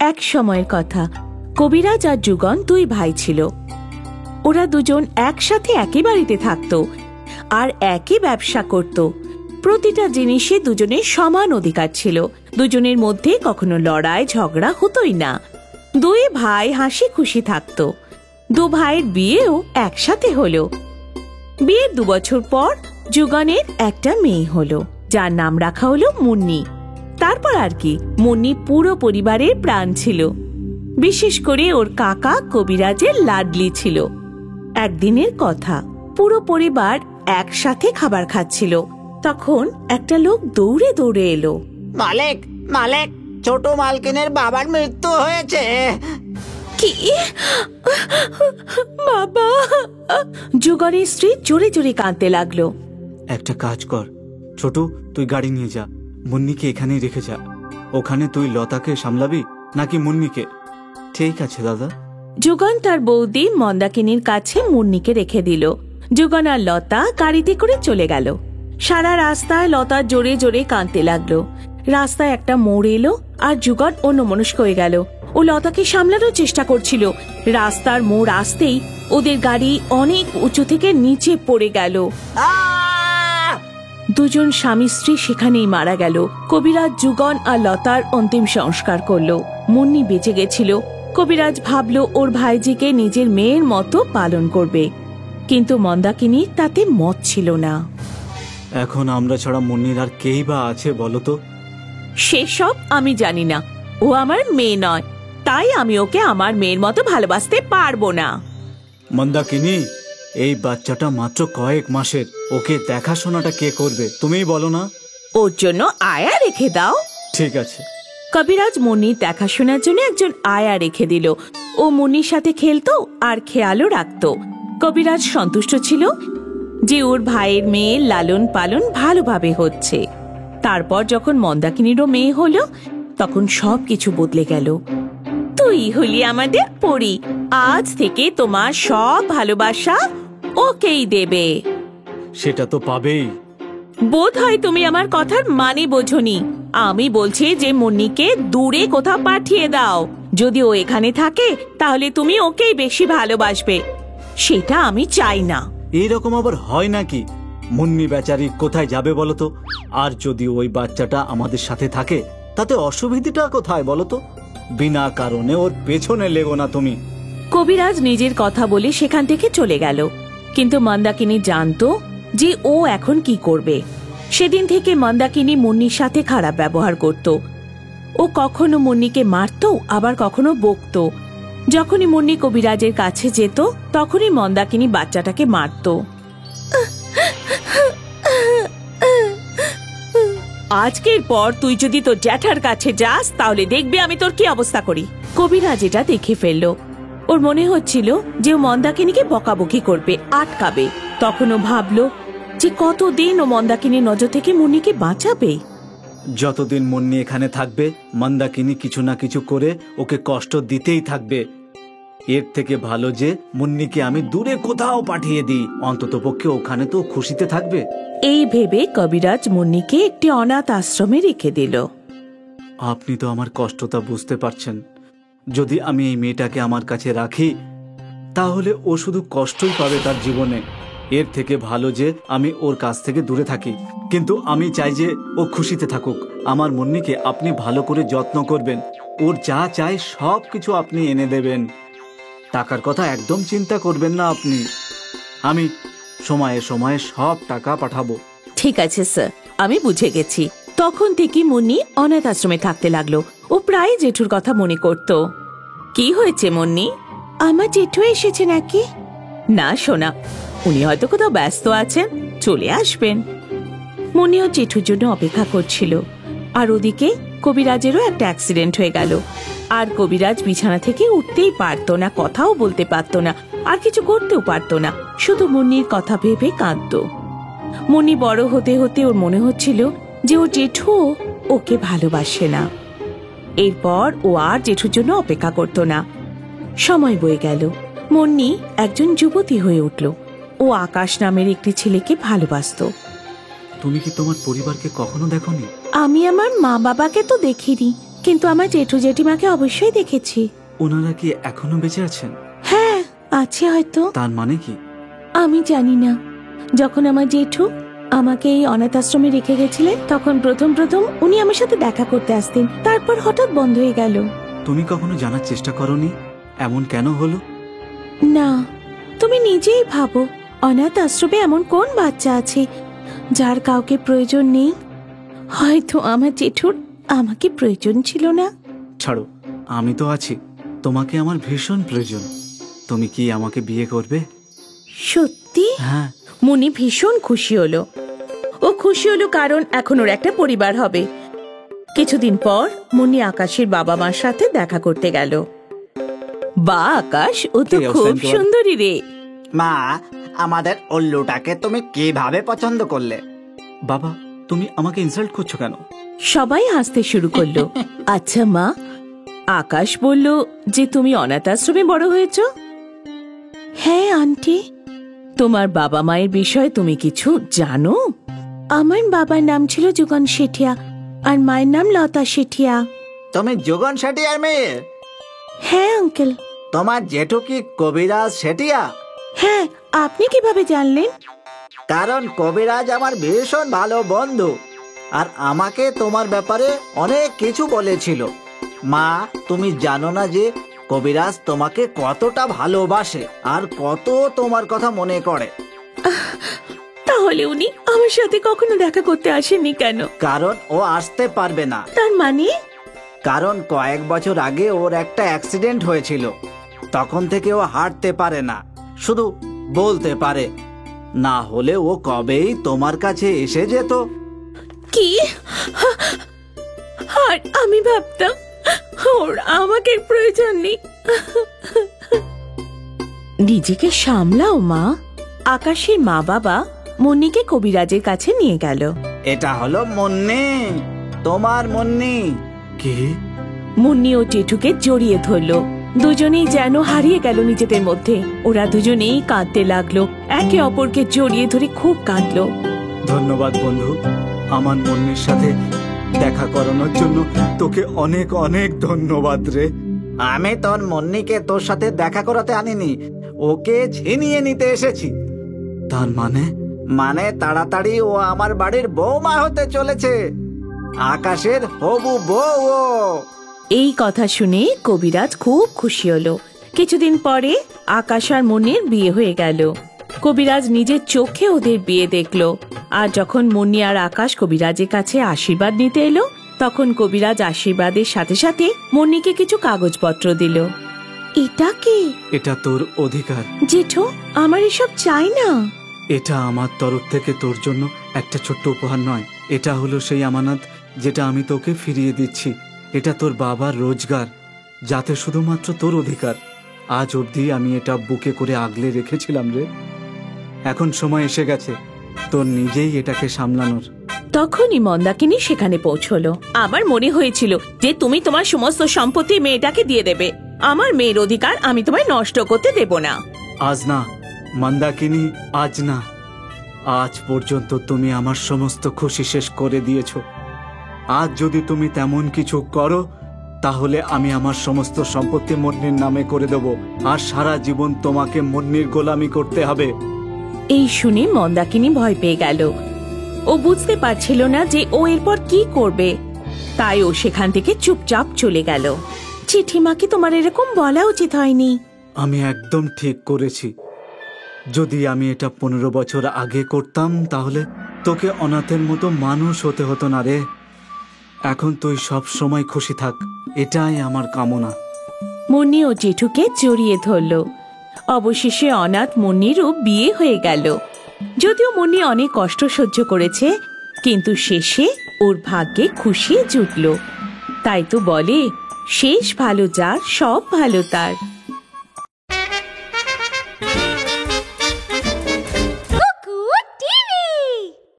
এক সময়ের কথা, কবিরাজ আর যুগন দুই ভাই ছিল। ওরা দুজন একসাথে একই বাড়িতে থাকতো আর একই ব্যবসা করত। প্রতিটা জিনিসে দুজনের সমান অধিকার ছিল। দুজনের মধ্যে কখনো লড়াই ঝগড়া হতোই না। দুই ভাই হাসি খুশি থাকতো। দু ভাইয়ের বিয়েও একসাথে হলো। বিয়ের 2 বছর পর যুগনের একটা মেয়ে হলো, যার নাম রাখা হলো মুন্নি। তারপর আর কি, মুন্নি পুরো পরিবারের প্রাণ ছিল। বিশেষ করে ওর কাকা কবিরাজের লাডলি ছিল। একদিনের কথা, পুরো পরিবার একসাথে খাবার খাচ্ছিল। তখন একটা লোক দৌড়ে দৌড়ে এলো। মালিক, মালিক, ছোট মালকিনের বাবার মৃত্যু হয়েছে। কি? বাবা! যুগনের স্ত্রী জোরে জোরে কাঁদতে লাগলো। একটা কাজ কর ছোট, তুই গাড়ি নিয়ে যা, মুন্নিকে এখানেই রেখে যা। ওখানে তুই লতাকে সামলাবি নাকি মুন্নিকে? ঠিক আছে দাদা। যুগন তার বৌদি মন্দাকিনীর কাছে মুন্নিকে রেখে দিল। যুগন আর লতা গাড়িতে করে চলে গেল। সারা রাস্তায় লতা জোরে জোরে কাঁদতে লাগলো। রাস্তায় একটা মোড় এলো আর যুগন অন্যমনস্ক হয়ে গেল। ও লতাকে সামলানোর চেষ্টা করছিল। রাস্তার মোড় আসতেই ওদের গাড়ি অনেক উঁচু থেকে নিচে পড়ে গেল। দুজন স্বামী স্ত্রী সেখানেই মারা গেল। কবিরাজ যুগন আর লতার অন্তিম সংস্কার করলো। মুন্নি বেঁচে গেছিল। কবিরাজ ভাবলো ওর ভাইজিকে নিজের মেয়ের মতো পালন করবে, কিন্তু মন্দাকিনীর তাতে মত ছিল না। এখন আমরা ছাড়া মুন্নির আর কেই বা আছে বলো তো? সেসব আমি জানি না। ও আমার মেয়ে নয়, তাই আমি ওকে আমার মেয়ের মতো ভালোবাসতে পারবো না। মন্দাকিনী, এই বাচ্চাটা মাত্র কয়েক মাসের, ওকে দেখাশোনাটা কে করবে তুমিই বলো না? ওর জন্য আয়া রেখে দাও। ঠিক আছে। কবিরাজ মুন্নির দেখাশোনার জন্য একজন আয়া রেখে দিল। ও মুন্নির সাথে খেলতো আর খেয়ালও রাখতো। কবিরাজ সন্তুষ্ট ছিল যে ওর ভাইয়ের মেয়ের লালন পালন ভালোভাবে হচ্ছে। তারপর যখন মন্দাকিনীরও মেয়ে হলো, তখন সবকিছু বদলে গেল। তুই হলি আমাদের পরী। আজ থেকে তোমার সব ভালোবাসা ওকেই দেবে। সেটা তো পাবেই। বোধ হয় তুমি আমার কথার মানে বোঝনি। আমি বলছি যে মুন্নিকে দূরে কোথাও পাঠিয়ে দাও। যদি ও এখানে থাকে তাহলে তুমি ওকেই বেশি ভালোবাসবে। সেটা আমি চাই না। এইরকম আবার হয় নাকি? মুন্নি বেচারি কোথায় যাবে বলতো? আর যদি ওই বাচ্চাটা আমাদের সাথে থাকে তাতে অসুবিধাটা কোথায় বলতো? বিনা কারণে ওর পেছনে লেগো না তুমি। কবিরাজ নিজের কথা বলে সেখান থেকে চলে গেল। কিন্তু মন্দাকিনী জানতো যে ও এখন কি করবে। সেদিন থেকে মন্দাকিনী মুন্নির সাথে খারাপ ব্যবহার করত। ও কখনো মুন্নিকে মারত, আবার কখনো বকত। যখনই মুন্নি কবিরাজের কাছে যেত তখনই মন্দাকিনী বাচ্চাটাকে মারত। আজকের পর তুই যদি তোর জ্যাঠার কাছে যাস তাহলে দেখবি আমি তোর কি অবস্থা করি। কবিরাজ এটা দেখে ফেলল। ওর মনে হচ্ছিল যে ও মন্দাকিনীকে বকাবকি করবে, আটকাবে। তখন ও ভাবলো যে কতদিন ও মন্দাকিনীর নজর থেকে মুন্নিকে বাঁচাবে। যতদিন মুন্নি এখানে থাকবে মন্দাকিনী কিছু না কিছু করে ওকে কষ্ট দিতেই থাকবে। এর থেকে ভালো যে মুন্নিকে আমি দূরে কোথাও পাঠিয়ে দিই, অন্তত পক্ষে ওখানে তো খুশিতে থাকবে। এই ভেবে কবিরাজ মুন্নিকে একটি অনাথ আশ্রমে রেখে দিল। আপনি তো আমার কষ্টটা বুঝতে পারছেন। যদি আমি এই মেয়েটাকে আমার কাছে রাখি তাহলে ও শুধু কষ্টই পাবে তার জীবনে। এর থেকে ভালো যে আমি ওর কাছ থেকে দূরে থাকি। কিন্তু আমি চাই যে ও খুশিতে থাকুক। আমার মুন্নিকে আপনি ভালো করে যত্ন করবেন। ওর যা চাই সব কিছু আপনি এনে দেবেন। টাকার কথা একদম চিন্তা করবেন না আপনি। আমি সময়ে সময়ে সব টাকা পাঠাবো। ঠিক আছে স্যার, আমি বুঝে গেছি। তখন থেকে মুন্নি অনাথ আশ্রমে থাকতে লাগলো। ও প্রায় জেঠুর কথা মনে করত। কি হয়েছে মুন্নি? আমার জেঠু এসেছে নাকি? না সোনা, উনি হয়তো কোথাও ব্যস্ত আছেন, চলে আসবেন। মুন্নিও জেঠুর জন্য অপেক্ষা করছিল। আর ওদিকে কবিরাজেরও একটা অ্যাক্সিডেন্ট হয়ে গেল। আর কবিরাজ বিছানা থেকে উঠতেই পারতো না, কথাও বলতে পারতো না, আর কিছু করতেও পারতো না। শুধু মুন্নির কথা ভেবে কাঁদত। মুন্নি বড় হতে হতে ওর মনে হচ্ছিল যে ও জেঠু ওকে ভালোবাসে না। এরপর ও আর জেঠুর জন্য অপেক্ষা করতো না। সময় বয়ে গেল। মুন্নি একজন যুবতী হয়ে উঠল। ও আকাশ নামের একটি ছেলেকে ভালোবাসতো। তুমি কি তোমার পরিবারকে কখনো দেখোনি? আমি আমার মা বাবাকে তো দেখিনি, কিন্তু আমার জেঠু জেঠিমাকে অবশ্যই দেখেছি। ওনারা কি এখনো বেঁচে আছেন? হ্যাঁ, আছে হয়তো। তার মানে কি? আমি জানি না। যখন আমার জেঠু আমাকে এই অনাথ আশ্রমে রেখে গেছিলেন, তখন প্রথম প্রথম উনি আমার সাথে দেখা করতে আসতেন, তারপর হঠাৎ বন্ধ হয়ে গেল। তুমি কখনো জানার চেষ্টা করনি এমন কেন হলো? না, তুমি নিজেই ভাবো, অনাথ আশ্রমে এমন কোন বাচ্চা আছে যার কাউকে প্রয়োজন নেই? হয়তো আমার জেঠুর আমাকে প্রয়োজন ছিল না। ছাড়ো, আমি তো আছি। তোমাকে আমার ভীষণ প্রয়োজন। তুমি কি আমাকে বিয়ে করবে? সত্যি? হ্যাঁ। মুনি ভীষণ খুশি হলো। ও খুশি হলো কারণ এখন ওর একটা পরিবার হবে। কিছুদিন পর মুনি আকাশের বাবা মার সাথে দেখা করতে গেল। বা আকাশ, ও তো কি অবস্থা খুব তোমার? সুন্দরী রে। মা, আমাদের উল্লুটাকে তুমি কিভাবে পছন্দ করলে? বাবা, তুমি আমাকে ইনসাল্ট করছো কেন? সবাই হাসতে শুরু করলো। আচ্ছা মা, আকাশ বলল যে তুমি অনাথ আশ্রমে বড় হয়েছ। হ্যাঁ আন্টি। তোমার বাবা মায়ের বিষয়ে তুমি কিছু জানো? আমার বাবার নাম ছিল যুগন শেঠিয়া আর মায়ের নাম লতা শেঠিয়া। তুমি যোগন শেঠিয়ার মেয়ে? হ্যাঁ আঙ্কেল। তোমার জেঠু কি কবিরাজ শেঠিয়া? হ্যাঁ, আপনি কিভাবে জানলেন? কারণ কবিরাজ আমার ভীষণ ভালো বন্ধু, আর আমাকে তোমার ব্যাপারে অনেক কিছু বলেছিল। মা, তুমি জানো না যে কবিরাজ তোমাকে কতটা ভালোবাসে আর কত তোমার কথা মনে করে? তাহলে উনি আমার সাথে কখনো দেখা করতে আসেননি কেন? কারণ ও আসতে পারবে না। তার মানে? কারণ কয়েক বছর আগে ওর একটা অ্যাক্সিডেন্ট হয়েছিল। তখন থেকে ও হাঁটতে পারে না, শুধু বলতে পারে। না হলে ও কবেই তোমার কাছে এসে যেত। কি? আর আমি ভাবতাম ওর আমাকে প্রয়োজন নেই। নিজেকে সামলাও মা। আকাশের মা বাবা মুন্নিকে কবিরাজের কাছে নিয়ে গেল। এটা হলো মুন্নি, তোমার মুন্নি। কি? মুন্নি ও জেঠুকে জড়িয়ে ধরলো। দুজনেই যেন হারিয়ে গেল নিজেদের মধ্যে। ওরা দুজনেই কাঁদতে লাগলো, একে অপরকে জড়িয়ে ধরে খুব কাঁদলো। ধন্যবাদ বন্ধু, আমার মনের সাথে দেখা করানোর জন্য তোকে অনেক অনেক ধন্যবাদ রে। আমি তোর মুন্নিকে তোর সাথে দেখা করাতে আনিনি, ওকে ছিনিয়ে নিতে এসেছি। তার মানে? মানে তাড়াতাড়ি ও আমার বাড়ির বৌমা হতে চলেছে, আকাশের হবু বউ ও। এই কথা শুনে কবিরাজ খুব খুশি হলো। কিছুদিন পরে আকাশ আর মুন্নির বিয়ে হয়ে গেল। কবিরাজ নিজের চোখে ওদের বিয়ে দেখলো। আর যখন মুন্নি আর আকাশ কবিরাজের কাছে আশীর্বাদ নিতে এলো, তখন কবিরাজ আশীর্বাদের সাথে সাথে মুন্নিকে কিছু কাগজপত্র দিল। এটা কি? এটা তোর অধিকার। জেঠু, আমার এসব চাই না। এটা আমার তরফ থেকে তোর জন্য একটা ছোট্ট উপহার নয়, এটা হলো সেই আমানত যেটা আমি তোকে ফিরিয়ে দিচ্ছি। এটা তোর বাবার রোজগার, যাতে শুধুমাত্র তোর অধিকার। আজ অবধি আমি এটা বুকে করে আগলে রেখেছিলাম রে। এখন সময় এসে গেছে তোর নিজেই এটাকে সামলানোর। তখনই মন্দাকিনী সেখানে পৌঁছলো। আমার মনে হয়েছিল যে তুমি তোমার সমস্ত সম্পত্তি মেয়েটাকে দিয়ে দেবে। আমার মেয়ের অধিকার আমি তোমায় নষ্ট করতে দেব না। আজ না মন্দাকিনী, আজ না। আজ পর্যন্ত তুমি আমার সমস্ত খুশি শেষ করে দিয়েছ। আজ যদি তুমি তেমন কিছু করো, তাহলে আমি আমার সমস্ত সম্পত্তি মুন্নির নামে করে দেব, আর সারা জীবন তোমাকে মুন্নির গোলামি করতে হবে। এই শুনে মন্দাকিনী ভয় পেয়ে গেল। ও বুঝতে পারছিল না যে ও এরপর কি করবে। তাই ও সেখান থেকে চুপচাপ চলে গেল। চিঠিমাকে তোমার এরকম বলা উচিত হয়নি। আমি একদম ঠিক করেছি। যদি আমি এটা 15 বছর আগে করতাম, তাহলে তোকে অনাথের মতো মানুষ হতে হতো না রে। এখন তুই সব সময় খুশি থাক, এটাই আমার কামনা। মুন্নি ও জেঠুকে জড়িয়ে ধরল। অবশেষে অনাথ মুন্নিরও বিয়ে হয়ে গেল। যদিও মুন্নি অনেক কষ্ট সহ্য করেছে, কিন্তু শেষে ওর ভাগ্যে খুশি জুটল। তাই তো বলে, শেষ ভালো যার সব ভালো তার।